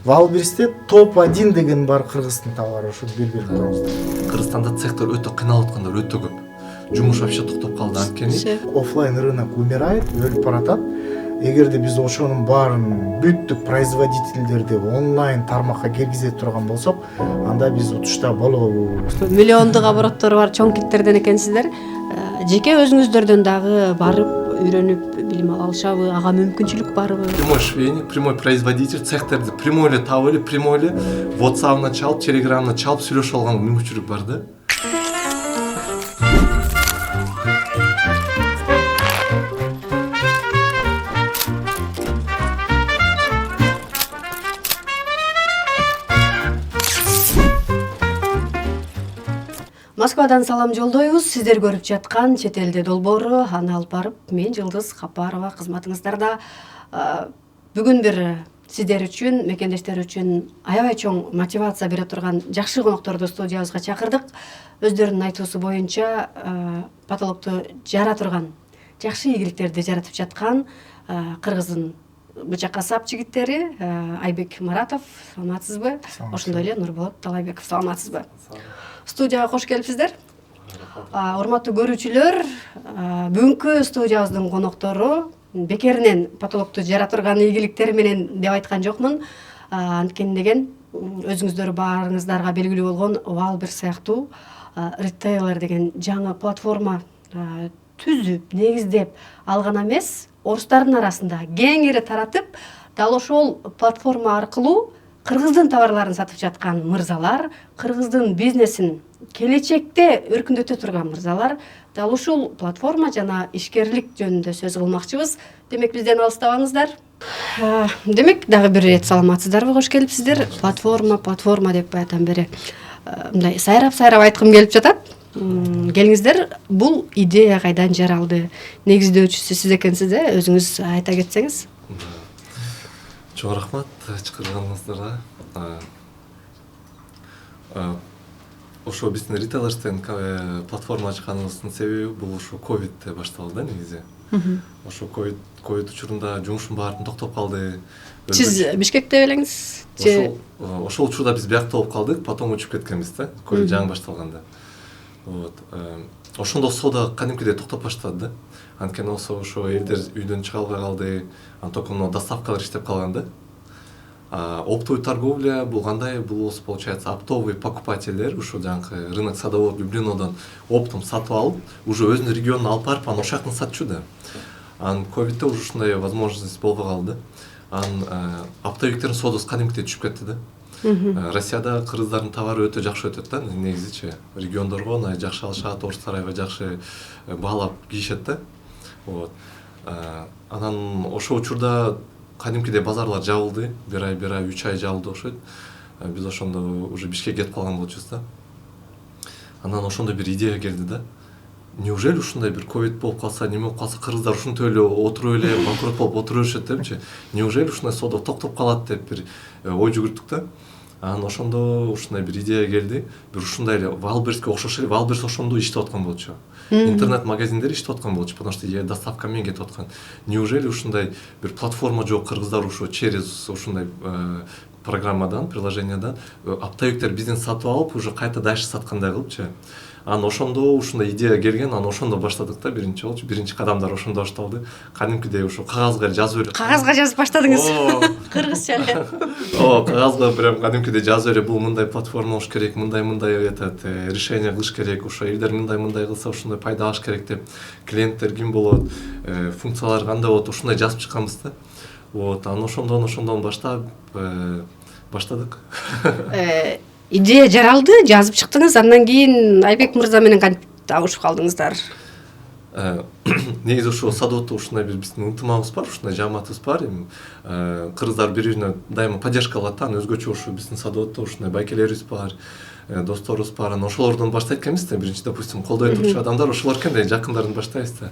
Валберсте топ-1 деген бар Кыргыздын товары, ошону белгилеп турабыз. Кыргызстанда цехтер өтө кыйналып аткандар өтө көп. Жумуш вообще токтоп калды анткени. Оффлайн рынок умирает, өлүп баратат. Эгерде биз ошонун баарын бүттүк производительдерди онлайн тармакка киргизе турган болсок, анда биз утушта болобуз. Миллиондук обороттору бар чоң киттерден экенсиздер. Жеке өзүңүздөрдөн дагы барып үйрөнүп билим ала алышабы, ага мүмкүнчүлүк барбы? Прямой швейник, прямой производитель, цехтерди прямой эле таап эле, прямой эле WhatsApp-на чалып, Telegram-на чалып сүйлөшүп алган мүмкүнчүлүк бар да. Москвадан салам жолдойбуз. Сиздер көрүп жаткан чет элде долбоору, аны алып барып, мен Жылдыз Капарова кызматыңыздарда. Бүгүн бир сиздер үчүн, мекендештер үчүн аябай чоң мотивация бере турган жакшы конокторду студиябызга чакырдык. Өздөрүнүн айтуусу боюнча потолокту жара турган, жакшы ийгиликтерди жаратып жаткан Кыргыздын бычакка сап жигиттери Айбек Маратов, саламатсызбы? Ошондой эле Нурболот Талайбеков, саламатсызбы? Студияга кош келипсиздер. Урматтуу көрүүчүлөр, бүгүнкү студиябыздын коноктору бекеринен потолокту жара турган ийгиликтери менен деп айткан жокмун. Анткени деген өзүңүздөр баарыңыздарга белгилүү болгон Валбер сыяктуу ритейлер деген жаңы платформа түзүп, негиздеп алган эмес, орустардын арасында кеңири таратып, дал ошол платформа аркылуу Кыргыздын товарларын сатып жаткан мырзалар, Кыргыздын бизнесин келечекте өркүндөтө турган мырзалар, дал ушул платформа жана ишкерлик жөнүндө сөз кылмакчыбыз. Демек бизден алыстабаңыздар. Демек дагы бир ирет саламатсыздарбы, кош келипсиздер. Платформа деп баятан бери мындай сайрап айткым келип жатат. Келиңиздер, бул идея кайдан жаралды? Негиздөөчүсү сиз экенсиз, өзүңүз айта кетсеңиз. Чоң рахмат чакырганыңыздарга. Ошо биздин ритейлерстен платформа ачканыбыздын себеби бул ошо ковидте башталды да негизи. Ошо ковид учурунда жумушун баарын токтоп калды. Сиз Бишкекте белеңиз? Ошол учурда биз биякта болуп калдык, потом учуп кеткенбиз да, ковид жаңы башталганда. Ошондо соода кадимкидей токтоп баштады да. Анткени ошо элдер үйдөн чыга албай калды, только доставкалар иштеп калган да. Оптовый торговля бул кандай? Бул получается оптовый покупательдер, ушо жаңы рынок садовод Люблинодон оптом сатып алып, уже өзүнүн регионуна алып барып, аны ошол жактан сатчу да. Ковидте уже ушундай возможность болбой калды. Оптовиктердин соодасы кадимкидей түшүп кетти да. Россияда кыргыздардын товары өтө жакшы өтөт да, негизичи региондорго жакшы алышат, орустар аябай жакшы баалап кийишет да. Анан ошол учурда кадимкидей базарлар жабылды, бир ай, 3 ай жабылды окшойт. Биз ошондо уже Бишкекке кетип калган болчубуз да. Анан ошондой бир идея келди да. Неужели ушундай бир ковид болуп калса, неме болуп калса, кыргыздар ушинтип эле отуруп эле банкрот болуп отура беришет депчи. Неужели ушундай соода токтоп калат деп бир ой жүгүрттүк да. Анан ошондо ушундай бир идея келди. Бир ушундай эле Валберске окшош эле, Валберс ошондо иштеп аткан болчу. Интернет-магазиндер иштеп аткан болчу, потому что доставка менен кетип аткан. Неужели ушундай бир платформа жок, кыргыздар ошо через ушундай программадан, приложениядан оптовиктер бизден сатып алып, уже кайта дальше саткандай кылыпчы. Анан ошондо ушундай идея келген, анан ошондо баштадык да, биринчи болчу. Биринчи кадамдар ошондо башталды. Кадимкидей ошо кагазга жазып эле. Кагазга жазып баштадыңыз. Кыргызча эле. Кагазга прям кадимкидей жазып эле, бул мындай платформа болуш керек, мындай решение кылыш керек, ошо элдер мындай кылса ушундай пайда алыш керек деп, клиенттер ким болот, функциялар кандай болот, ушундай жазып чыкканбыз да. Анан ошондон баштадык. Идея жаралды, жазып чыктыңыз, андан кийин Айбек мырза менен кантип табышып калдыңыздар? Негизи ошо садоводдо ушундай бир биздин ынтымагыбыз бар, ушундай жамаатыбыз бар. Кыргыздар бири-бирине дайыма поддержка кылат да, өзгөчө ошо биздин садоводдо ушундай байкелерибиз бар, досторубуз бар. Анан ошолордон баштайт экенбиз да, биринчи, допустим, колдой турчу адамдар ошолор экен да, жакындарын баштайбыз да.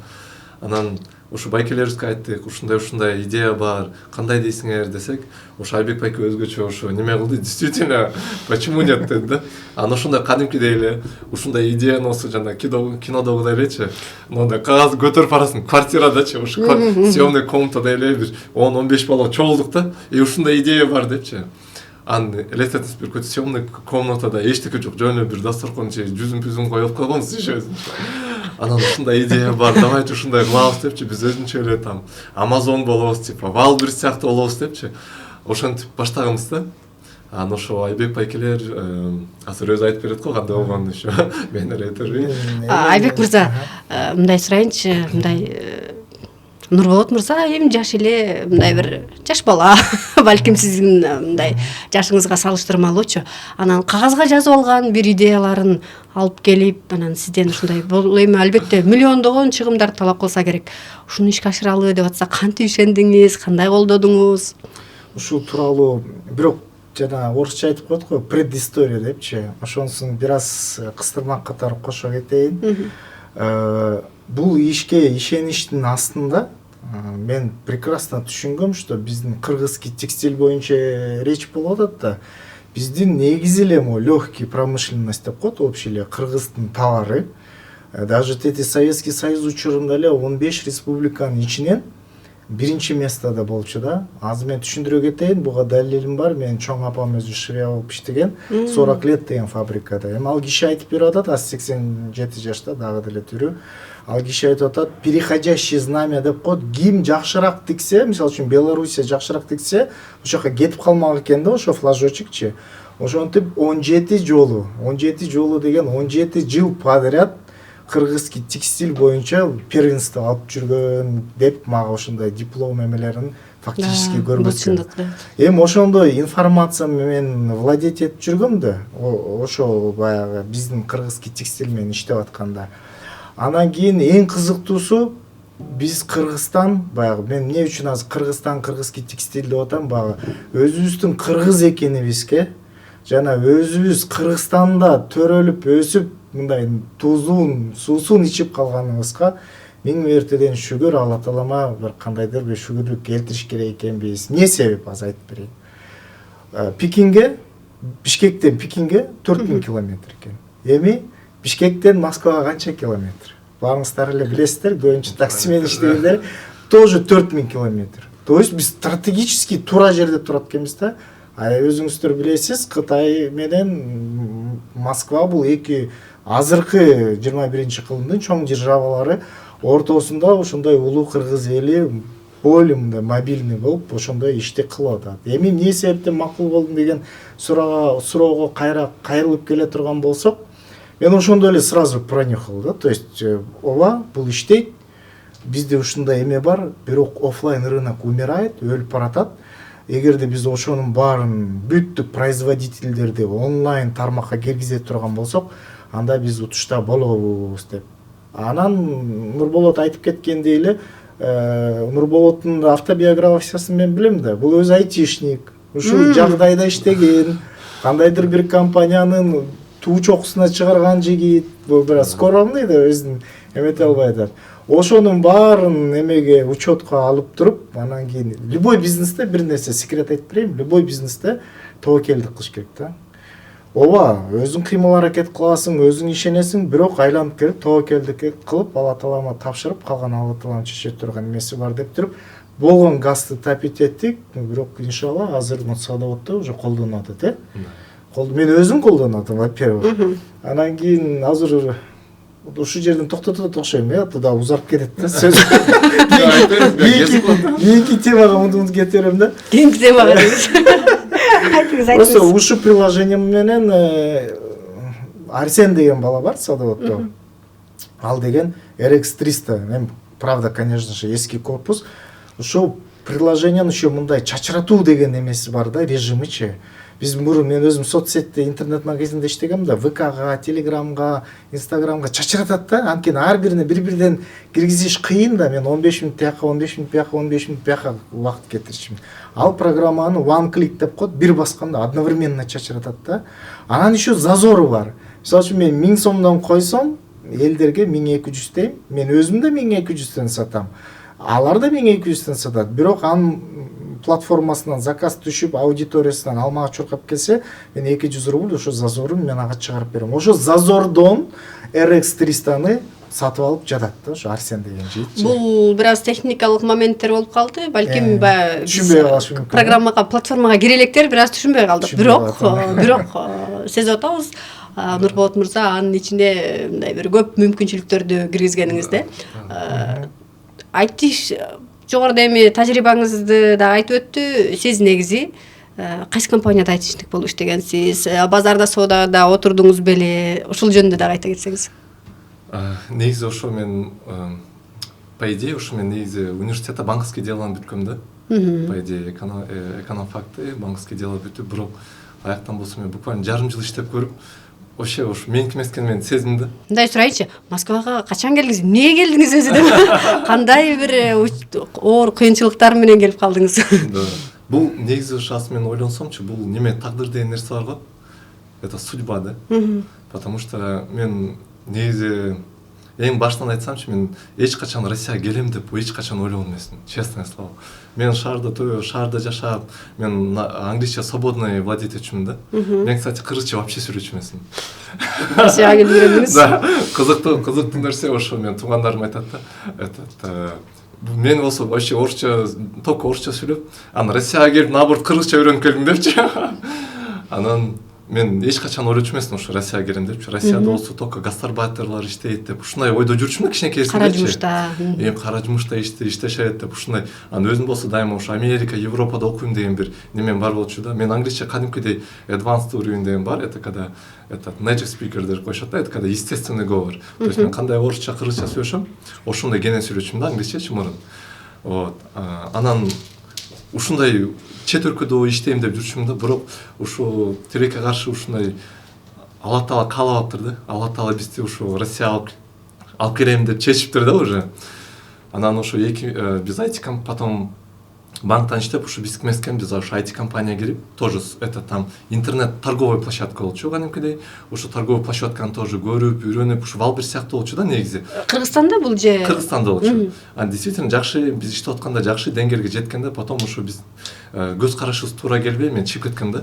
Анан ушу байкелерибизге айттык, ушундай идея бар, кандай дейсиңер десек, ушу Айбек байке өзгөчө ушу неме кылды, действительно, почему нет деди да. Анан ошондой кадимкидей эле ушундай идеяны осы жана кинодогудай элечи, мындай кагаз көтөрүп барасың, квартирадачы, ушу съемный комнатада эле бир 10-15 бала чогулдук да, и ушундай идея бар депчи. Анан элестетиңиз бир көтө съемный комнатада эчтеке жок, жөн эле бир дасторкон же жүзүн коюп койгонбуз ишибиз. Анан ушундай идея бар, давайте ушундай кылабыз депчи, биз өзүнчө эле там Amazon болобуз, типа Wildberries сыяктуу болобуз депчи. Ошентип баштаганбыз да. Анан ошо Айбек байкелер азыр өзү айтып берет го кандай болгонун ошо. Мен эле айтырбын. Айбек мырза, мындай сурайынчы, мындай Нурболот мырза эми жаш эле, мындай бир жаш бала, балким сиздин мындай жашыңызга салыштырмалуучу. Анан кагазга жазып алган бир идеяларын алып келип, анан сизден ушундай бул эми албетте миллиондогон чыгымдар талап кылса керек. Ушуну ишке ашыралы деп атса, кантип ишендиңиз, кандай колдодуңуз? Ушул тууралуу бирок жана орусча айтып коет го, предыстория депчи. Ошонусун бир аз кыстырмак катары кошо кетейин. Бул ишке ишеништин астында мен прекрасно түшүнгөм, что биздин кыргызский текстиль боюнча речь болуп атат да. Биздин негизи эле легкий промышленность деп коет, общий эле кыргыздын товары. Даже тети Советский Союз учурунда эле 15 республиканын ичинен биринчи местода болчу да. Азыр мен түшүндүрө кетейин, буга далилим бар. Менин чоң апам өзү швея болуп иштеген 40 лет деген фабрикада. Эми ал киши айтып берип атат, аз 87 жашта, дагы деле тирүү. Ал киши айтып атат, переходящее знамя деп коет. Ким жакшыраак тиксе, мисалы үчүн Белоруссия жакшыраак тиксе, ошол жака кетип калмак экен да, ошо флажочекчи. Ошентип 17 жолу деген 17 жыл подряд кыргызский текстиль боюнча первенство алып жүргөн деп мага ошондой диплом эмелерин фактически көргөзгөн. Эми ошондой информация менен владеть этип жүргөм да, ошо баягы биздин кыргызский текстиль менен иштеп атканда. Анан кийин эң кызыктуусу, биз Кыргызстан, баягы мен эмне үчүн азыр Кыргызстан кыргызский текстиль деп атам, баягы өзүбүздүн кыргыз экенибизге жана өзүбүз Кыргызстанда төрөлүп өсүп мындай тузун, суусун ичип калганыбызга миң мертеден шүгүр Алла таалама бир кандайдыр бир шүгүрлүк келтириш керек экенбиз. Эмне себеп аз айтып берейин. Пекинге, Бишкектен Пекинге 4000 километр экен. Эми Бишкектен Москвага канча километр? Баарыңыздар эле билесиздер, көбүнчө такси менен иштегендер тоже 4000 километр. То есть биз стратегически туура жерде турат экенбиз да. Өзүңүздөр билесиз, Кытай менен Москва бул эки азыркы 21-кылымдын чоң державалары ортосунда ошондой улуу кыргыз эли более мындай мобильный болуп ошондой ишти кылып атат. Эми эмне себептен макул болдум деген суроого кайрылып келе турган болсок, мен ошондой эле сразу пронюхал да. То есть ооба бул иштейт. Бизде ушундай эме бар, бирок офлайн рынок умирает, өлүп баратат. Эгерде биз ошонун баарын бүттүк производительдерди онлайн тармакка киргизе турган болсок, анда биз утушта болобуз деп. Анан Нурболот айтып кеткендей эле, Нурболоттун автобиографиясын мен билем да. Бул өзү айтишник, ушул жагдайда иштеген, кандайдыр бир компаниянын туу чокусуна чыгарган жигит, бул бир скромный да, өзүн эмете албай атат. Ошонун баарын эмеге учетко алып туруп, анан кийин любой бизнесте бир нерсе секрет айтып берейин, любой бизнесте тобокелдик кылыш керек да. Ооба, өзүң кыймыл аракет кыласың, өзүң ишенесиң, бирок айланып келип тобокелдик кылып, Алла таалама тапшырып, калган Алла тааланын чече турган эмеси бар деп туруп, болгон газды тапить эттик, бирок иншалла азыр садоводдо уже колдонуп атат, Мен өзүм колдонуп атам, во-первых. Анан кийин азыр ушул жерден токтотот окшойм, да узарып кетет да сөз. Кийинки темага муну кетерем да. Кийинки темага. Просто ушул приложение менен Арсен деген бала бар садоводдо. Ал деген RX300, эми правда, конечно же, эски корпус. Ушул приложениянын ушул мындай чачыратуу деген эмеси бар да, режимичи. Биз мурун мен өзүм соцсетте, интернет магазинде иштегем да, ВКга, Телеграмга, Инстаграмга чачыратат да. Анткени ар бирине бири-бирден киргизиш кыйын да. Мен 15 мүнөт тияка, 15 мүнөт бияка, 15 мүнөт бияка убакыт кетирчүмүн. Ал программаны one click деп коет, бир басканда одновременно чачыратат да. Анан еще зазору бар. Мисалы үчүн мен 1000 сомдон койсом, элдерге 1200 дейм. Мен өзүм да 1200дөн сатам. Алар да 1200 сатат. Бирок анын платформасынан заказ түшүп, аудиториясынан алмага чуркап келсе, мен 200 рубль ошо зазорун мен ага чыгарып берем. Ошо зазордон RX 300-ны сатып алып жатат да, ошо Арсен деген жигит. Бул бир аз техникалык моменттер болуп калды. Балким түшүнбөй калышы мүмкүн. Программага, платформага кире электер бир аз түшүнбөй калдык. Бирок сезип атабыз. Нурболот мырза анын ичинде мындай бир көп мүмкүнчүлүктөрдү киргизгениңизде. Айтыш жогоруда эми тажрыйбаңызды да айтып өттү. Сиз негизи кайсы компанияда айтышник болуп иштегенсиз? Базарда соодада отурдуңуз беле? Ушул жөнүндө да айта кетсеңиз. Негизи ошо мен по идее ошо мен негизи университетте банковский делоны бүткөм да. По идее экономфакты, банковский дело бүтүп, бирок аяктан болсо мен буквально жарым жыл иштеп көрүп, вообще ошо меники эмес экенин мен сездим да. Мындай сурайынчы, Москвага качан келдиңиз? Эмнеге келдиңиз өзү деп? Кандай бир оор кыйынчылыктар менен келип калдыңыз? Бул негизи ошо мен ойлонсомчу, бул неме тагдыр деген нерсе бар го. Это судьба да. Потому что мен негизи эң баштан айтсамчы, мен эч качан Россияга келем деп эч качан ойлогон эмесмин, честное слово. Мен шаарда жашап, мен англисче свободно владеть этчүмүн да. Мен, кстати, кыргызча вообще сүйлөчү эмесмин. Россияга келип үйрөндүңүз? Да, кызыктуу нерсе ошо мен туугандарым айтат да. Мен болсо вообще орусча, только орусча сүйлөп, анан Россияга келип, наоборот, кыргызча үйрөнүп келдим депчи. Анан мен эч качан ойлочу эмесмин ошо Россияга келем депчи. Россияда болсо только гастарбайтерлар иштейт деп ушундай ойдо жүрчүмүн да кичинекейсинде. Кара жумушта иштешет деп ушундай. Анан өзүм болсо дайыма ошо Америка, Европада окуйм деген бир немем бар болчу да. Мен англисче кадимкидей advanced уровень деген бар. Это когда native speaker деп коюшат да, это когда естественный говор. То есть мен кандай орусча, кыргызча сүйлөшөм, ошондой кенен сүйлөчүмүн да англисчечи мурун. Вот. Анан ушундай чет өлкөдө иштейм деп жүрчүмүн да, бирок ушу тилекке каршы ушундай Алла Таала каалаптыр да. Алла Таала бизди ушу Россияга алып келем деп чечиптир да уже. Анан ошо биз IT потом банктан иштеп, ушу биз кимескен биз ошо IT компанияга кирип, тоже это там интернет торговый площадка болчу кадимкидей. Ушу торговый площадканы тоже көрүп, үйрөнүп, ушу Валбир сыяктуу болчу да негизи. Кыргызстанда бул же? Кыргызстанда болчу. Действительно жакшы, биз иштеп атканда жакшы деңгээлге жеткен да, потом ушу биз көз карашыбыз туура келбей, мен чыгып кеткем да.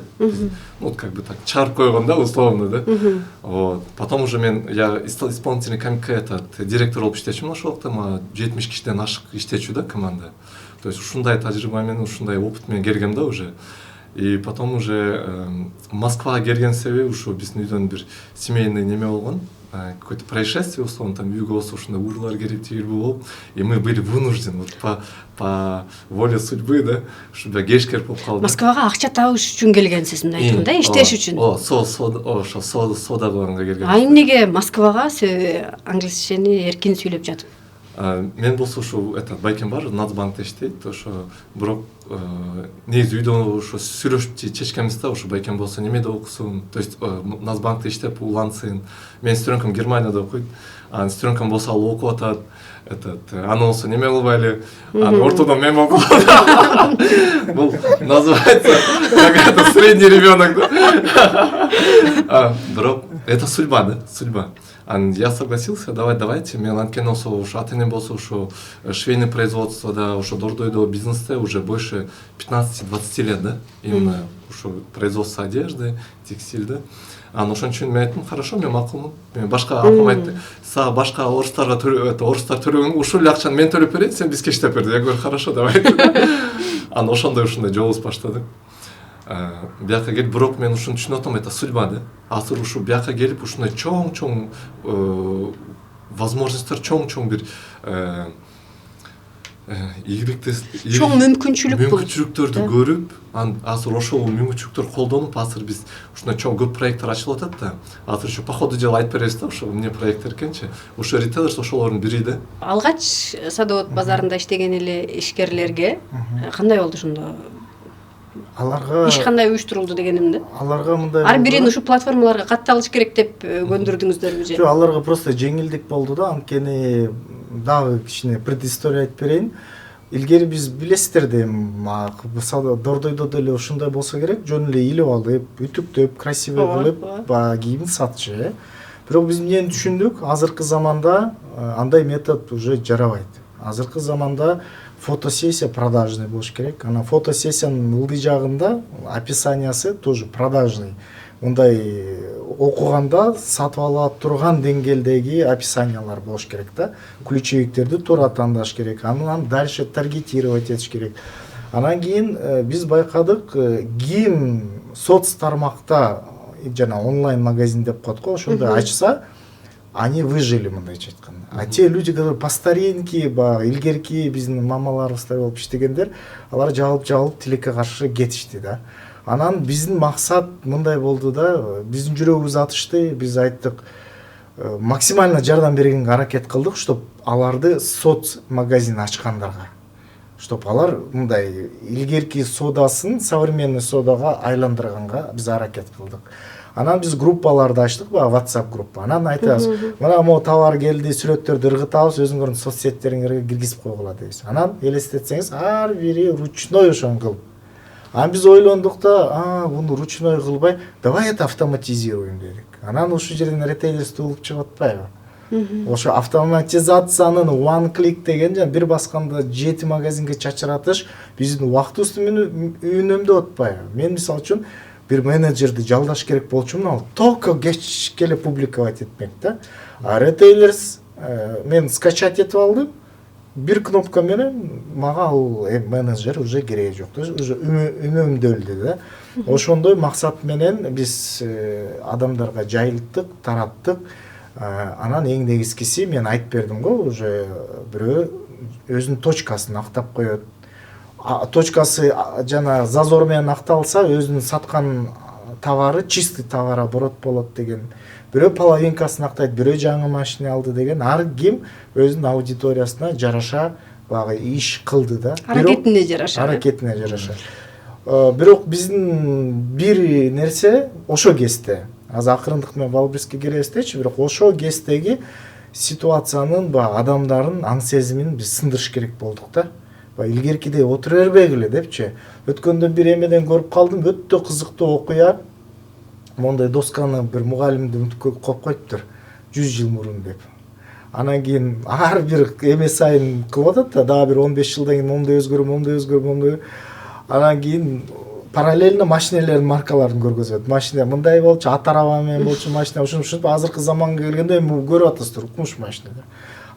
Вот как бы так чарп койгон да, условно да. Вот. Потом уже я исполнительный директор болуп иштечүмүн ошол убакта, 70 кишиден ашык иштечү да команда. То есть ушундай тажрыйба менен, ушундай опыт менен келгем да уже. И потом уже Москвага келген себеби ушу биздин үйдөн бир семейный неме болгон, какое-то происшествие, условно, там үйгө болсо ушундай урлар келип, тийирбүү болуп, и мы были вынуждены вот по воле судьбы, да, ушундай кешкер болуп калды. Москвага акча табыш үчүн келгенсиз, мындай айтканда, иштеш үчүн. Ошо соода кылганга келген. Эмнеге Москвага англисчени эркин сүйлөп жатып? Мен болсо ушу байкем бар, Нацбанкта иштейт, ошо бирок негизи үйдө ошо сүйлөшүп чечкенбиз да, ошо байкем болсо немеде окусун, то есть Нацбанкта иштеп улансын. Менин сестренкам Германияда окуйт, анын сестренкам болсо ал окуп атат, аны болсо неме кылбайлы, анан ортодон мен окуп атам. Бул называется какой-то средний ребенок, да. Бирок это судьба, да, судьба. Я согласился, давайте, мен анткени ушу ата-энем болсо ушу швейный производство да, ушу дордойдо бизнесте уже больше 15-20 лет, да, именно ушу производство одежды, текстиль, да. Анан ошон үчүн мен айттым, хорошо, мен макулмун. Мен башка апам айтты, сага башка орустар төлөгөн ушул эле акчаны мен төлөп берейин, сен бизге иштеп бер. Я говорю, хорошо, давайте. Анан ушундай жолубуз баштадык. Бияка келип, бирок мен ушуну түшүнүп атам, это судьба да. Азыр ушу бияка келип ушундай чоң возможностьтор, чоң бир чоң мүмкүнчүлүктөрдү көрүп, азыр ошол мүмкүнчүлүктөрдү колдонуп, азыр биз ушундай чоң көп проекттер ачылып атат да. Азыр ушу по ходу дела айтып беребиз да, ошо эмне проекттер экенчи. Ошо ритейлерс ошолордун бири да. Алгач садовод базарында иштеген эле ишкерлерге кандай болду ошондо? Аларга иш кандай уюштурулду дегеним да. Аларга мындай ар бирин ушу платформаларга катталыш керек деп көндүрдүңүздөрбү же? Жок, аларга просто жеңилдик болду да, анткени дагы кичине предыстория айтып берейин. Илгери биз билесиздер да, дордойдо деле ушундай болсо керек, жөн эле илип алып, үтүктөп, красивый кылып, кийимди сатчу. Бирок биз эмнени түшүндүк, азыркы заманда андай метод уже жарабайт. азыркы заманда фотосессия продажный болуш керек. Анан фотосессиянын ылдый жагында описаниясы тоже продажный. Мындай окуганда сатып ала турган деңгээлдеги описаниялар болуш керек да. Ключевиктерди туура тандаш керек. Анан дальше таргетировать этиш керек. Анан кийин биз байкадык ким соц тармакта жана онлайн магазин деп коет го, ошондо ачса, они выжили, мындайча айтканда. А те люди, которые по старинке, баягы илгерки биздин мамаларыбыздай болуп иштегендер, алар жабылып тилекке каршы кетишти да. Анан биздин максат мындай болду да, биздин жүрөгүбүз атышты, биз айттык, максимально жардам бергенге аракет кылдык, чтоб аларды соц магазин ачкандарга, чтоб алар мындай илгерки соодасын современный соодага айландырганга биз аракет кылдык. Анан биз группаларды ачтык, WhatsApp группа. Анан айтабыз, мына могу товар келди, сүрөттөрдү ыргытабыз, өзүңөрдүн соц сеттериңерге киргизип койгула дейбиз. Анан элестетсеңиз, ар бири ручной ошону кылып. Анан биз ойлондук да, буну ручной кылбай, давай это автоматизируем дедик. Анан ушул жерден ритейлерство болуп чыгып атпайбы? Ошо автоматизациянын one click деген жана бир басканда 7 магазинге чачыратыш биздин убактыбызды үнөмдөп атпайбы? Мен мисалы үчүн бир менеджерди жалдаш керек болчумун, ал только кеч келе публиковать этмек да. А ритейлерс мен скачать этип алдым. Бир кнопка менен мага ал менеджер уже кереги жок. Уже үнөмдөлдү да. Ошондой максат менен биз адамдарга жайылттык, тараттык. Анан эң негизгиси мен айтып бердим го, уже бирөө өзүнүн точкасын актап коет. Точкасы жана зазор менен акталса, өзүнүн саткан товары чистый товар оборот болот деген. Бирөө половинкасын актайт, бирөө жаңы машина алды деген. Ар ким өзүнүн аудиториясына жараша багы иш кылды да. Аракетине жараша. Аракетине жараша. Бирок биздин бир нерсе ошо кезде, азыр акырындык менен Валбриске келебиз дечи, бирок ошо кездеги ситуациянын адамдардын аң сезимин биз сындырыш керек болдук да. Илгеркидей отура бербегиле депчи. Өткөндө бир эмеден көрүп калдым, өтө кызыктуу окуя. Мондай досканы бир мугалимдин коюп коюптур 100 жыл мурун деп. Анан кийин ар бир эме сайын кылып атат да, дагы бир 15 жылдан кийин момундай өзгөрүп. Анан кийин параллельно машинелердин маркаларын көргөзөт. Машина мындай болчу, ат араба менен болчу машина, ушинтип азыркы заманга келгенде көрүп атасыздар, укмуш машина.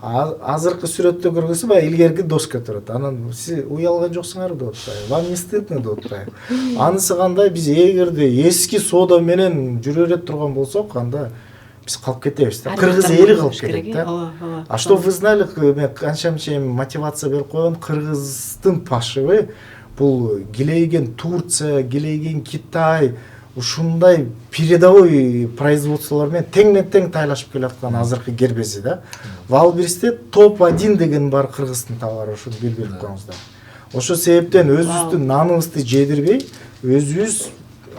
Азыркы сүрөттө көргөзсө баягы илгерки доска турат. Анан сиз уялган жоксуңар деп атпайбы? Вам не стыдно деп атпайбы? Анысы кандай, биз эгерде эски соода менен жүрө берет турган болсок, анда биз калып кетебиз да. Кыргыз эли калып кетет да. А что вы знали, мен канча мотивация берип койгон, кыргыздын пашыбы бул келейген Турция, келейген Китай, ушундай передовой производстволор менен теңнен-тең тайлашып келаткан азыркы гербези да. Валбристе топ-1 деген бар кыргыздын товары, ошону билип коюңуздар. Ошо себептен өзүбүздүн наныбызды жедирбей, өзүбүз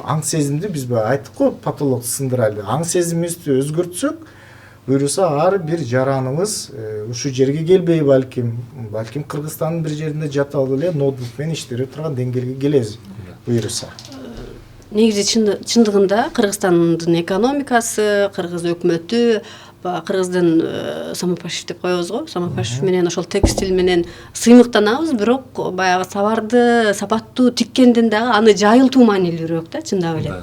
аң сезимди биз айттык го, потолок сындыралы. Аң сезимибизди өзгөртсөк, буюрса ар бир жараныбыз ушу жерге келбей балким Кыргызстандын бир жеринде жата алып эле ноутбук менен иштере турган деңгээлге келебиз. Буюрса. Негизи чындыгында Кыргызстандын экономикасы, кыргыз өкмөтү, кыргыздын Самопашев деп коебуз го, Самопашев менен ошол текстиль менен сыймыктанабыз, бирок баягы товарды сапаттуу тиккенден дагы аны жайылтуу маанилүүрөөк да, чындап эле.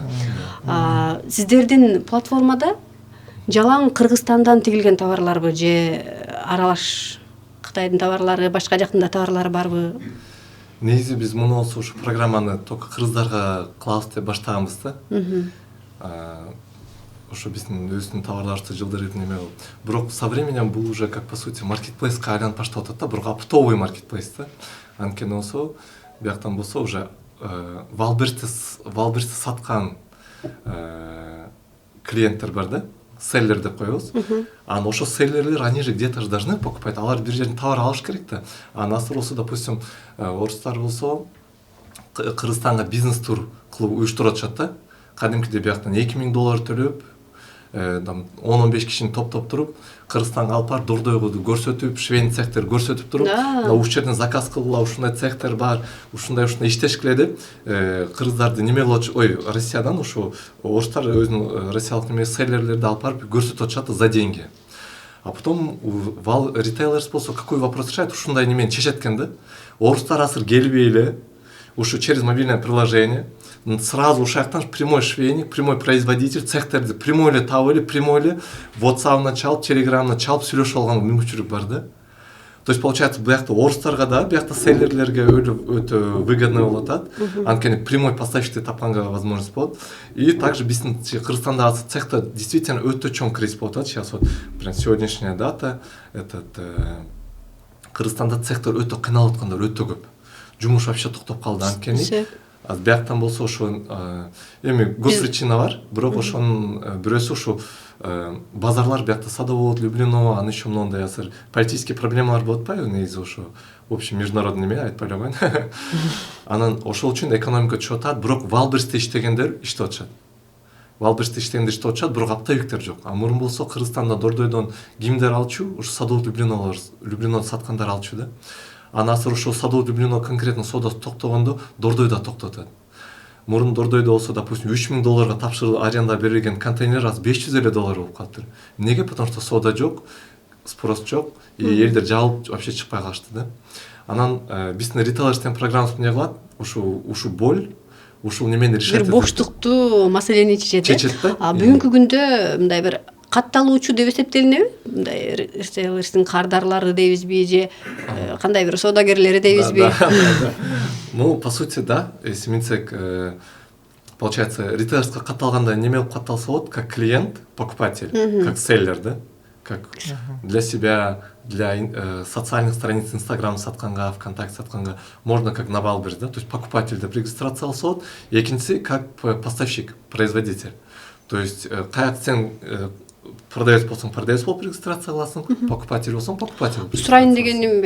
Сиздердин платформада жалаң Кыргызстандан тигилген товарларбы же аралаш Кытайдын товарлары, башка жактын да товарлары барбы? Негизи биз муну ушу программаны только кыргыздарга кылабыз деп баштаганбыз да. Ошо биздин өзүнүн товарларыбызды жылдырып неме болуп. Бирок со временем бул уже как по сути маркетплейске айланып баштап атат да, бирок оптовый маркетплейс да. Анткени болсо, бияктан болсо уже Валбристи саткан клиенттер бар да, селлер деп коебуз. Анан ошо селлерлер они же где-то же должны покупать. Алар бир жерден товар алыш керек да. А нас болсо, допустим, орустар болсо Кыргызстанга бизнес тур кылып уюштуруп атышат да. Кадимкидей бияктан $2000 төлөп, 10-15 кишини топтоп туруп, Кыргызстанга алып барып дордойгуду көрсөтүп, швейный цехтер көрсөтүп туруп, ушул жерден заказ кылгыла, ушундай цехтер бар, ушундай иштешкиле деп, кыргыздарды неме кылып, Россиядан ушу орустар өзүнүн россиялык неме селлерлерди алып барып көрсөтүп атышат за деньги. А потом вал ритейлерс болсо какой вопрос решает, ушундай немени чечет экен да. Орустар азыр келбей эле ушу через мобильное приложение сразу ушактан прямой швейник, прямой производитель, цехтерди прямой эле таап эле, прямой эле WhatsApp-на чалып, Telegram-на чалып сүйлөшүп алган мүмкүнчүлүк бар да. То есть получается буякта орустарга да, буякта селлерлерге өтө выгодно болуп атат. Анткени прямой поставщикти тапканга возможность болот. И также биздин Кыргызстандагы цехта действительно өтө чоң кризис болуп атат. Сейчас вот прям сегодняшняя дата Кыргызстанда цехтер өтө кыйналып аткандар өтө көп. Жумуш вообще токтоп калды анткени. Az бияктан болсо ошо эми көп причина бар, бирок ошонун бирөөсү ушу базарлар биякта Садовод, Люблино, аны еще моундай азыр политический проблемалар болуп атпайбы негизи ошо общий международный неме айтпай эле коеюн. Анан ошол үчүн экономика түшүп атат, бирок Валберсте иштегендер иштеп атышат. Валберсте иштегендер иштеп атышат, бирок оптовиктер жок. А мурун болсо Кыргызстанда Дордойдон кимдер алчу, ушу Садовод, Люблино саткандар алчу да. Анан азыр ошол Садовод, Люблино конкретно содасы токтогондо Дордойдо токтотот. Мурун Дордойдо болсо, допустим, $3000 тапшырылып аренда берилген контейнер азыр $500 болуп калыптыр. Эмнеге? Потому что сода жок, спрос жок, и элдер жабылып вообще чыкпай калышты да. Анан биздин ритейлерстен программасы эмне кылат? Ушу боль, ушул немени решать бир боштукту маселени чечет да. А бүгүнкү күндө мындай бир катталуучу деп эсептелинеби? Мындай ритейлерстин кардарлары дейбизби же кандай бир соодагерлери дейбизби? Ну, по сути, да. Если минцек, получается, ритейлерска катталганда неме болуп катталса болот, как клиент, покупатель, как селлер, да? Как для себя, для социальных страниц Инстаграм сатканга, ВКонтакте сатканга, можно как на Валберс, да? То есть покупатель деп регистрацияласа болот, экинчиси как поставщик, производитель. То есть каяк сен продавец болсоң продавец болуп регистрация кыласың, покупатель болсоң покупатель. Сурайын дегеним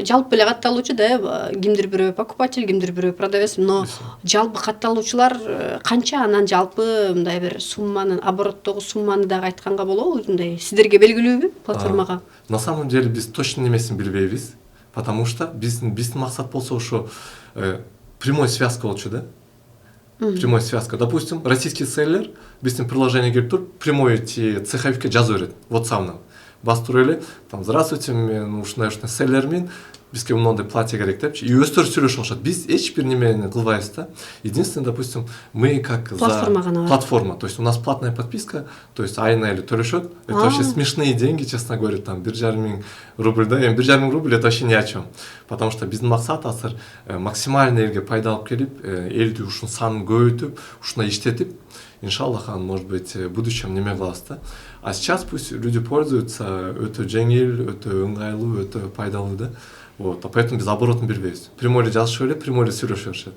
жалпы эле катталуучу да, кимдир бирөө покупатель, кимдир бирөө продавец, но жалпы катталуучулар канча, анан жалпы мындай бир сумманын, обороттогу сумманы дагы айтканга болобу? Мындай сиздерге белгилүүбү платформага? На самом деле биз точно немесин билбейбиз, потому что биздин максат болсо ошо прямой связка болчу да. Прямой связка. Допустим, российский селлер биздин приложение келип туруп, прямой цеховикке жазып берет WhatsApp-на. Бастырып эле, там, здравствуйте, мен ушундай селлермин, бизге мындай платье керек депчи. И өздөрү сүйлөшүп алышат. Биз эч бир немени кылбайбыз да. Единственное, допустим, мы как платформа, то есть у нас платная подписка, то есть айына эле төлөшөт. Это вообще смешные деньги, честно говоря, там 1500 рубль, да. 1500 рубль это вообще ни о чем. Потому что биздин максат азыр максимально элге пайда алып келип, элди ушунун санын көбөйтүп, ушуна иштетип, иншаллах, может быть, в будущем неме кылабыз да. А сейчас пусть люди пользуются, это жеңил, это ыңгайлуу, это пайдалуу да. Вот, а поэтому без оборотно бербейбиз. Прямой эле жазышып эле, прямой эле сүйлөшүп беришет.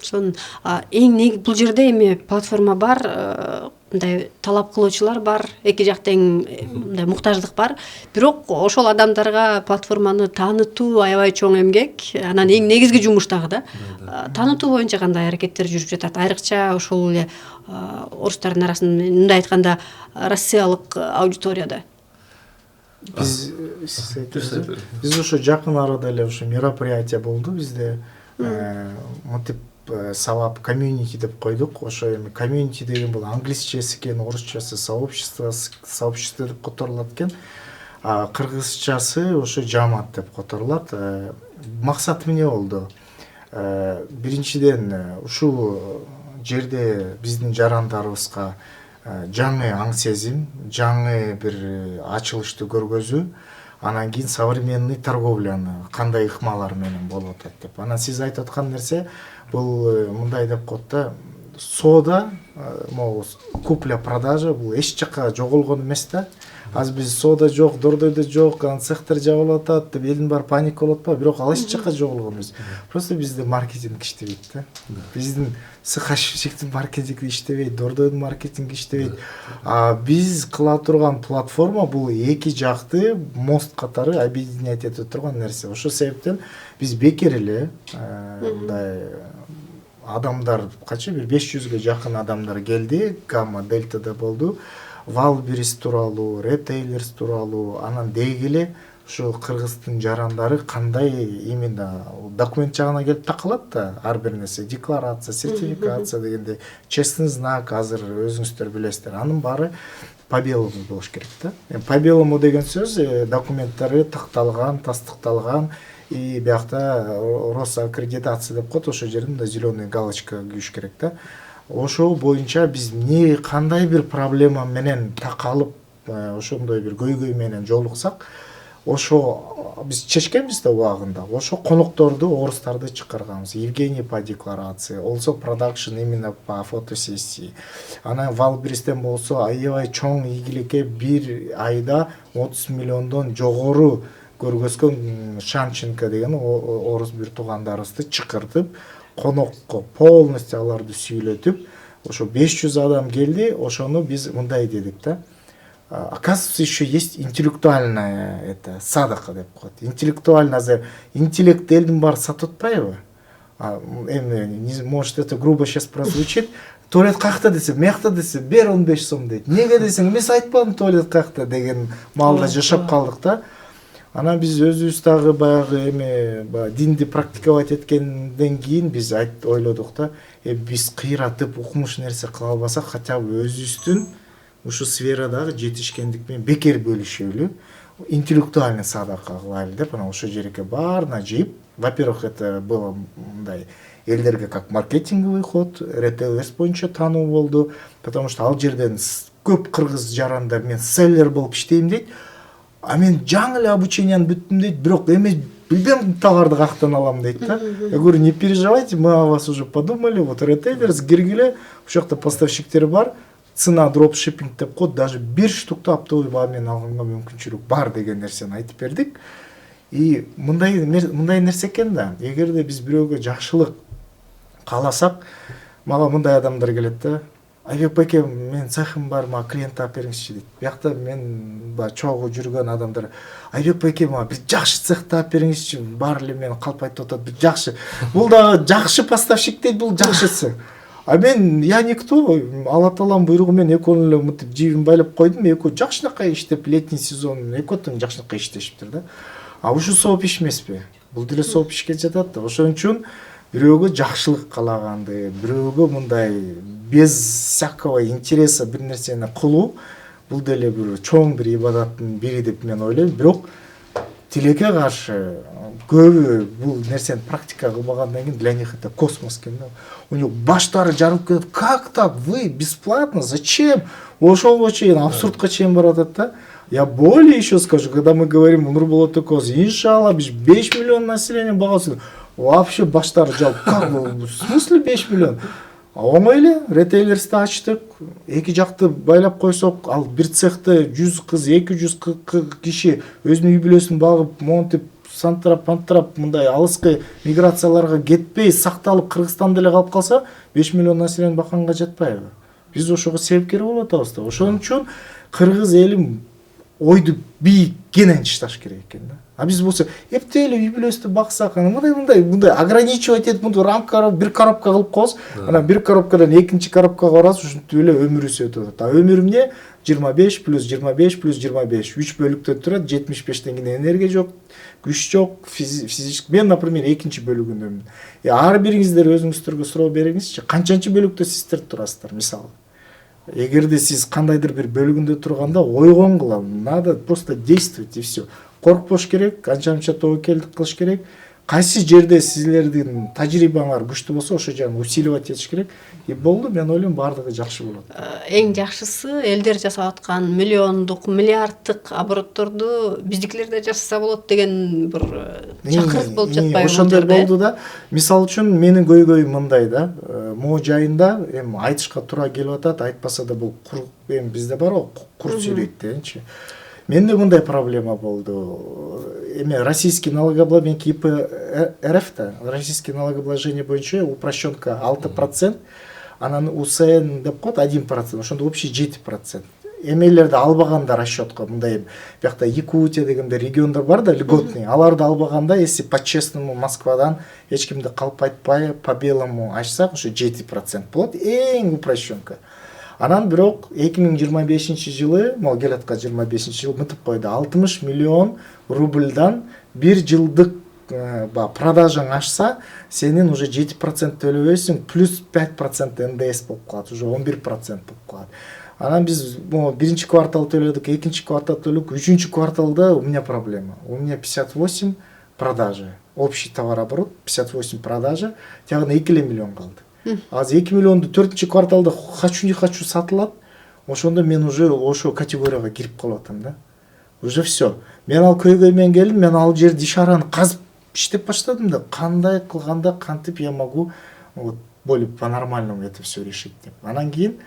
Ошон эң бул жерде эми платформа бар, мындай талап кылуучулар бар, эки жакта мындай муктаждык бар. Бирок ошол адамдарга платформаны таанытуу аябай чоң эмгек, анан эң негизги жумуш дагы да. Таанытуу боюнча кандай аракеттер жүрүп жатат? Айрыкча ошол эле орустардын арасында, мындай айтканда, россиялык аудиторияда. Биз ошо жакын арада эле ошо мероприятие болду бизде. Монтип сабап комьюнити деп койдук. Ошо эми комьюнити деген бул англисчеси экен, орусчасы сообщество деп которулат экен. А кыргызчасы ошо жамаат деп которулат. Максаты эмне болду? Биринчиден ушул жерде биздин жарандарыбызга жаңы аң сезим, жаңы бир ачылышты көргөзүү, анан кийин современный торговляны кандай ыкмалар менен болуп атат деп. Анан сиз айтып аткан нерсе бул мындай деп коет да, соода, могу купля-продажа бул эч жакка жоголгон эмес да. Азыр биз соода жок, Дордойдо жок, анан цехтер жабылып атат деп элдин баары паника болуп атпайбы? Бирок ал эч жакка жоголгон эмес. Просто бизде маркетинг иштебейт да. Биздин сыхашиктин маркетинги иштебейт, Дордойдун маркетинги иштебейт. А биз кыла турган платформа бул эки жакты мост катары объединять этип турган нерсе. Ошол себептен биз бекер эле мындай адамдар канча бир 500ге жакын адамдар келди, Гамма Дельтада болду. Валберс тууралуу, ритейлерс тууралуу, анан деги эле ушу кыргыздын жарандары кандай именно документ жагына келип такалат да, ар бир нерсе, декларация, сертификация дегенде, честный знак азыр өзүңүздөр билесиздер. Анын баары по белому болуш керек да. По белому деген сөз документтары такталган, тастыкталган, и биякта Росаккредитация деп коет, ошол жерде мындай зеленый галочка күйүш керек да. Ошол боюнча биз эмне кандай бир проблема менен такалып, ошондой бир көйгөй менен жолуксак, ошо биз чечкенбиз да убагында. Ошо конокторду, орустарды чакырганбыз. Евгений по декларации, болсо продакшн именно по фотосессии. Анан Валбристен болсо аябай чоң ийгиликке бир айда 30 миллиондон жогору көргөзгөн Шанченко деген орус бир туугандарыбызды чакыртып, конокко полностью аларды сүйлөтүп, ошо 500 адам келди, ошону биз мындай дедик да. Оказывается, еще есть интеллектуальная садака деп коет. Интеллектуальная, интеллект элдин баары сатып атпайбы? Может, это грубо сейчас прозвучит. Туалет какта десе, мякта десе, бер 15 сом дейт. Неге десең, мен айтпадым туалет какта деген маалда жашап калдык да. Анан биз өзүбүз дагы баягы динди практиковать эткенден кийин биз ойлодук да, биз кыйратып укмуш нерсе кыла албасак, хотя бы өзүбүздүн ушу сферадагы жетишкендик менен бекер бөлүшөлү, интеллектуальный садака кылайлы деп, анан ошол жерге баарына жыйып, во-первых, это было мындай элдерге как маркетинговый ход, ритейлерс боюнча таануу болду, потому что ал жерден көп кыргыз жарандар мен селлер болуп иштейм дейт. А мен жаңы эле обучениени бүттүм дейт, бирок эми билбем товарды кактан алам дейт да. Я говорю, не переживайте, мы о вас уже подумали, вот ритейлерс киргиле, ошол жакта поставщиктер бар, цена дропшиппинг деп коет, даже бир штукту оптовый баа менен алганга мүмкүнчүлүк бар деген нерсени айтып бердик. И мындай нерсе экен да, эгерде биз бирөөгө жакшылык кааласак, мага мындай адамдар келет да. Айбек байке, мен цехым бар, мага клиент алып бериңизчи дейт. Биякта мен чогуу жүргөн адамдар, Айбек байке, мага бир жакшы цехти алып бериңизчи, бар эле мени калп айтып атат, бир жакшы. Бул да жакшы поставщик дейт, бул жакшысы. А мен, я никто, Алла Тааланын буйругу менен экөөнү эле мынтип жибин байлап койдум, экөө жакшынакай иштеп, летний сезон экөөтөн жакшынакай иштешиптир да. А ушу сооп иш эмеспи? Бул деле сооп ишке жатат да. Ошон үчүн бирөөгө жакшылык каалаганды, бирөөгө мындай без всякого интереса бир нерсени кылуу, бул деле бир чоң бир ибадаттын бири деп мен ойлойм. Бирок тилекке каршы көбү бул нерсени практика кылбагандан кийин для них это космос экен да. У них баштары жарылып кетет. Как так? Вы бесплатно? Зачем? Ошого чейин абсурдка чейин баратат да. Я более еще скажу, когда мы говорим Нурболот Экоз, иншалла, 5 миллион населения багасы, вообще баштары жалып, как в смысле 5 миллион? Оңой эле, ритейлерсти ачтык, эки жакты байлап койсок, ал бир цехте 100 кыз, 200 киши өзүнүн үй бүлөсүн багып, монтип, сантырап, мындай алыскы миграцияларга кетпей, сакталып, Кыргызстанда эле калып калса, 5 миллион население бакканга жатпайбы? Биз ошого себепкер болуп атабыз да. Ошон үчүн кыргыз элим ойду бийик кенен чышташ керек экен да. А биз болсо эптеп эле үй бүлөсүндө баксак, мындай ограничивать этип, мындай рамка бир коробка кылып коебуз. Анан бир коробкадан экинчи коробкага барасыз, ушинтип эле өмүрү өтүп атат. А өмүр эмне? 25 плюс 25 плюс 25. 3 бөлүктөн турат, 75тен кийин энергия жок, күч жок, физический. Мен, например, экинчи бөлүгүндөмүн. Ар бириңиздер өзүңүздөргө суроо бериңизчи, канчанчы бөлүктө сиздер турасыздар, мисалы. Эгерде сиз кандайдыр бир бөлүгүндө турганда ойгонгула, надо просто действовать и все. Коркпош керек, канча тобокелдик кылыш керек. Кайсы жерде силердин тажрыйбаңар күчтүү болсо, ошол жерин усиливать этиш керек. И болду, мен ойлойм баардыгы жакшы болот. Эң жакшысы элдер жасап аткан миллиондук, миллиарддык оборотторду биздикилер да жасаса болот деген бир чакырык болуп жатпайбы? Ошондой болду да. Мисалы үчүн менин көйгөйүм мындай да. Могу жайында эми айтышка туура келип атат, айтпаса да бул эми бизде бар го, курс сүйлөйт дегенчи. Менде мындай проблема болду. Эми российский налогообложение ИП РФ да, российский налогообложение боюнча упрощенка 6%, анан УСН деп коет 1%, ошондо общий 7%. Эмелерди албаганда расчетко мындай биякта Якутия дегенде региондар бар да, льготный. Аларды албаганда, если по-честному Москвадан эч кимди калп айтпай по белому ачсак, ошо 7% болот, эң упрощенка. Анан бирок 2025-жылы, могу келаткан 25-жыл мынтип койду, 60 миллион рубльдан бир жылдык продажаң ашса, сенин уже 7% төлөбөйсүң, плюс 5% НДС болуп калат, уже 11% болуп калат. Анан биз биринчи квартал төлөдүк, экинчи квартал төлөдүк, үчүнчү кварталда у меня проблема. У меня 58 продажи. Общий товарооборот 58 продажа. Тягына 2 миллион калды. Азыр 2 миллионду 4-чү кварталда хочу не хочу сатылат. Ошондо мен уже ошо категорияга кирип калып атам да. Уже все. Мен ал көйгөймөн келдим, мен ал жерди ишараны казып иштеп баштадым да. Кандай кылганда кантип я могу вот более по-нормальному это все решить деп. Анан кийин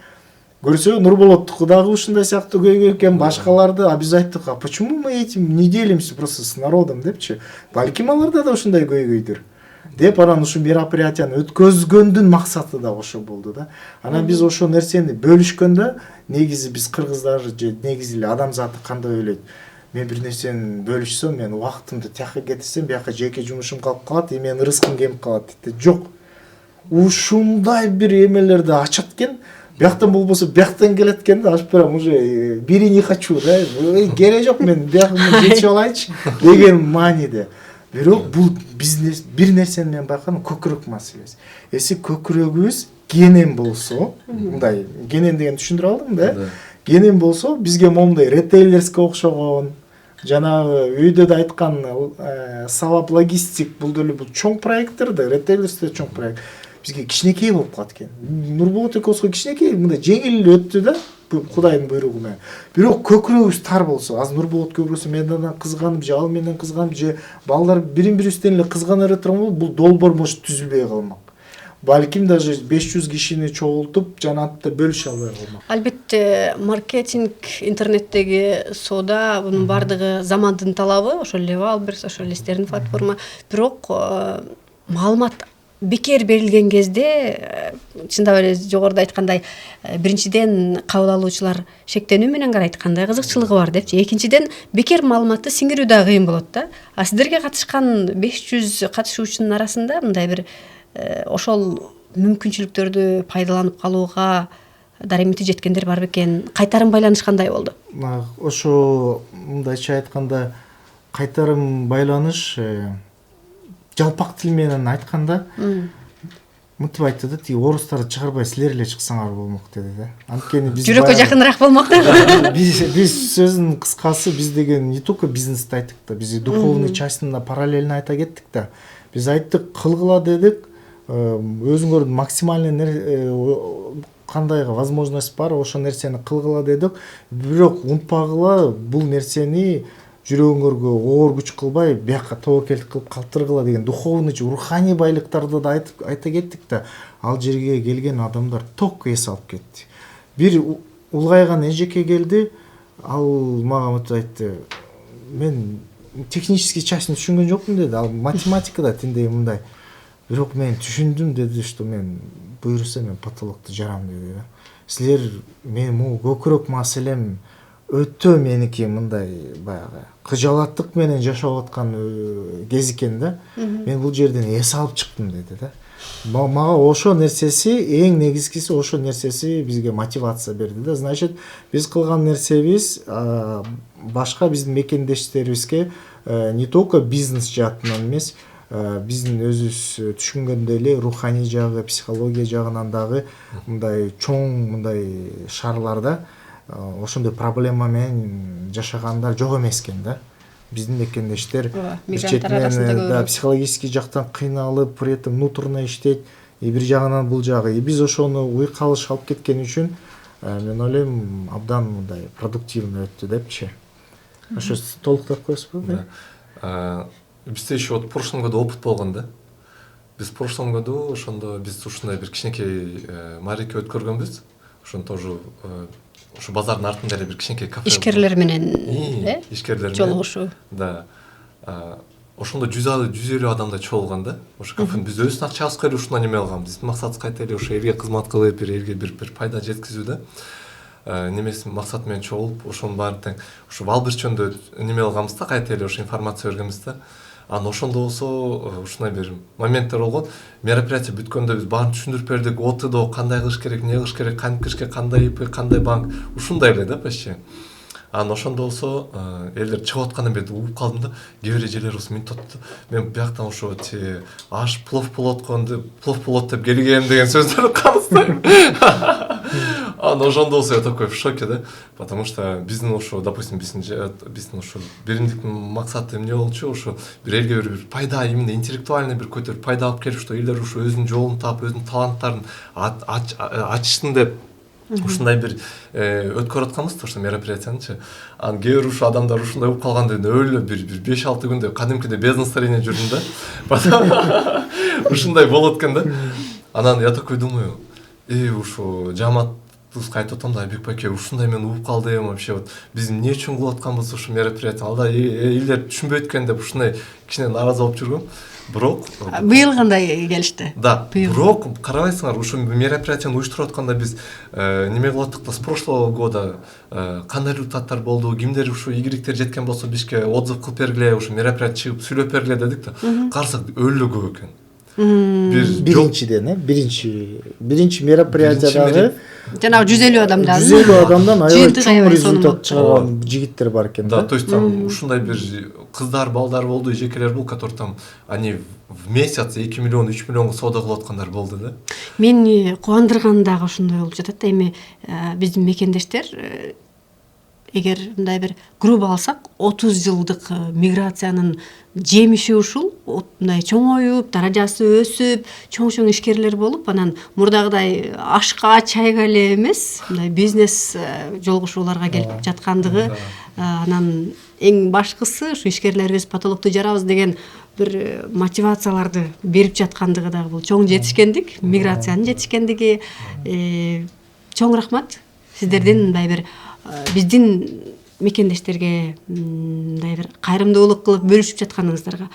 көрсө Нурболоттуку дагы ушундай сыяктуу көйгөй экен, башкаларды а биз айттык, а почему мы этим не делимся просто с народом депчи. Балким аларда да ушундай көйгөйдүр деп анан ушу мероприятияны өткөзгөндүн максаты да ошо болду да. Анан биз ошо нерсени бөлүшкөндө негизи биз кыргыздар же негизи эле адамзаты кандай ойлойт. Мен бир нерсени бөлүшсөм, мен убактымды тияка кетирсем, бияка жеке жумушум калып калат, менин рызкым кемип калат дейт. Жок. Ушундай бир эмелерди ачат экен. Бияктан болбосо бияктан келет экен да, аш прям уже бери не хочу да. Кереги жок, мен биягымды жетишип алайынчы деген мааниде. Бирок бул бизнес бир нерсени мен байкадым, көкүрөк маселеси. Эси көкүрөгүбүз кенен болсо, мындай кенен деген түшүндүрө алдым да. Кенен болсо бизге момундай ритейлерске окшогон, жанагы үйдө да айткан Савап логистик, бул деле бул чоң проекттер да, ритейлерсте чоң проект. Бизге кичинекей болуп калат экен. Нурболот экөөсү кичинекей, мындай жеңил өттү да, Кудайдын буйругу менен. Бирок көкүрөгүбүз тар болсо, азыр Нурболот көбүрөсү менден кызганып, же ал менден кызганып, же балдар бирин-бирибизден эле кызгана эле турган бул долбоор может түзүлбөй калмак. Балким даже 500 кишини чогултуп, жанатты бөлүшө албай калмак. Албетте, маркетинг, интернеттеги соода, бунун бардыгы замандын талабы, ошол эле Wildberries, ошол эле стердин платформа. Бирок маалымат бекер берилген кезде, чындап эле жогоруда айткандай, биринчиден кабыл алуучулар шектенүү менен карайт, кандай кызыкчылыгы бар депчи. Экинчиден, бекер маалыматты сиңирүү да кыйын болот да. А сиздерге катышкан 500 катышуучунун арасында мындай бир ошол мүмкүнчүлүктөрдү пайдаланып калууга даремети жеткендер бар бекен? Кайтарым байланыш кандай болду? Ошо мындайча айтканда кайтарым байланыш жалпак тил менен айтканда мынтип айтты да, тиги орустарды чыгарбай силер эле чыксаңар болмок деди да. Анткени биз жүрөккө жакыныраак болмок да. Биз сөзүнүн кыскасы, биз деген не только бизнести айттык да, биз духовный частында параллельно айта кеттик да. Биз айттык, кылгыла дедик, өзүңөрдүн максимальный кандайга возможность бар, ошо нерсени кылгыла дедик. Бирок унутпагыла, бул нерсени жүрөгүңөргө оор күч кылбай, бияка тобокелдик кылып калтыргыла деген духовный, руханий байлыктарды да айта кеттик да. Ал жерге келген адамдар ток эс алып кетти. Бир улгайган эжеке келди, ал мага мынтип айтты: мен технический частын түшүнгөн жокмун деди. Ал математикада тиндей мындай. Бирок мен түшүндүм деди, что мен буйруса мен потолокту жарам деди да. Силер мен могу көкүрөк маселем өтө меники мындай баягы кыжалаттык менен жашап аткан кез экен да. Мен бул жерден эс алып чыктым деди да. Мага ошо нерсеси, эң негизгиси ошо нерсеси бизге мотивация берди да. Значит, биз кылган нерсебиз башка биздин мекендештерибизге не только бизнес жаатынан эмес, биздин өзүбүз түшүнгөндөй эле руханий жагы, психология жагынан дагы мындай чоң мындай шарларда ошондой проблема менен жашагандар жок эмес экен да. Биздин мекендештер бир четинен да психологический жактан кыйналып, при этом внутренне иштейт, бир жагынан бул жагы. Биз ошону уйкалыш алып кеткен үчүн мен ойлойм абдан мындай продуктивный өттү депчи. Ошо толуктап коесузбу? Бизде еще вот в прошлом году опыт болгон да. Биз в прошлом году ошондо биз ушундай бир кичинекей мареке өткөргөнбүз. Ошону тоже ошо базардын артында эле бир кичинекей кафе. Ишкерлер менен, ишкерлер менен жолугушуу. Да. Ошондо 150 адамдай чогулган да. Ошо кафени биз өзүбүздүн акчабызга эле ушундан эме алганбыз. Биздин максатыбызга эле ошо элге кызмат кылып, элге бир пайда жеткизүү да. Немеси максат менен чогулуп, ошонун баарын тең ошо Wildberries жөнүндө неме алганбыз да, кайта эле ошо информация бергенбиз да. Анан ошондо болсо ушундай бир моменттер болгон. Мероприятие бүткөндө биз баарын түшүндүрүп бердик. ОТДО кандай кылыш керек, эмне кылыш керек, кантип кириш керек, кандай ИП, кандай банк, ушундай эле да почти. Анан ошондо болсо элдер чыгып аткандан бери угуп калдым да. Кээ бир эжелер болсо мени тотту. Мен бияктан ошо аш плов болот деп келгем деген сөздөрдү калыстайм. ошондо болсо я такой в шоке, да, потому что биздин ошо, допустим, биздин ошо беримдиктин максаты эмне болчу, ошо бир элге бир пайда, именно интеллектуальный бир көтөрүп пайда алып келип, что элдер ушу өзүнүн жолун таап, өзүнүн таланттарын ачыштын деп ушундай бир өткөрүп атканбыз, то что мероприятиянычы. Анан кээ бир ушу адамдар ушундай болуп калганда өлө бир 5-6 күндө кадимкидей без настроения жүрдүм да. Ушундай болот экен да. Анан я такой думаю, ушу жамаатыбызга айтып атам да, Айбек байке, ушундай мен угуп калдым вообще, вот биз эмне үчүн кылып атканбыз ушу мероприятие, алда элдер түшүнбөйт экен деп ушундай кичине нааразы болуп жүргөм. Бирок быйыл кандай келишти? Да, бирок карабайсыңар, ушу мероприятияны уюштуруп атканда биз неме кылып аттык да, с прошлого года кандай результаттар болду, кимдер ушу ийгиликтер жеткен болсо бизге отзыв кылып бергиле, ушу мероприятие чыгып сүйлөп бергиле дедик да. Карасак өлө көп экен. Биринчиден, биринчи мероприятиядагы жанагы 150 адамдан 150 адамдан аябай жыйынтыгы чоң аябай результат чыгарган жигиттер бар экен Да, да. то есть там ушундай бир кыздар, балдар болду, эжекелер болду, которые там они в месяц 2 миллион, 3 миллионго соода кылып аткандар болду да. Мени кубандырганы дагы ошондой болуп жатат да, эми биздин мекендештер эгер мындай бир грубо алсак 30 жылдык миграциянын жемиши ушул мындай чоңоюп, даражасы өсүп, чоң ишкерлер болуп, анан мурдагыдай ашка, чайга эле эмес, мындай бизнес жолугушууларга келип жаткандыгы, анан эң башкысы ушу ишкерлерибиз потолокту жарабыз деген бир мотивацияларды берип жаткандыгы дагы бул чоң жетишкендик, миграциянын жетишкендиги. Чоң рахмат сиздердин мындай бир биздин мекендештерге мындай бир кайрымдуулук кылып бөлүшүп жатканыңыздарга.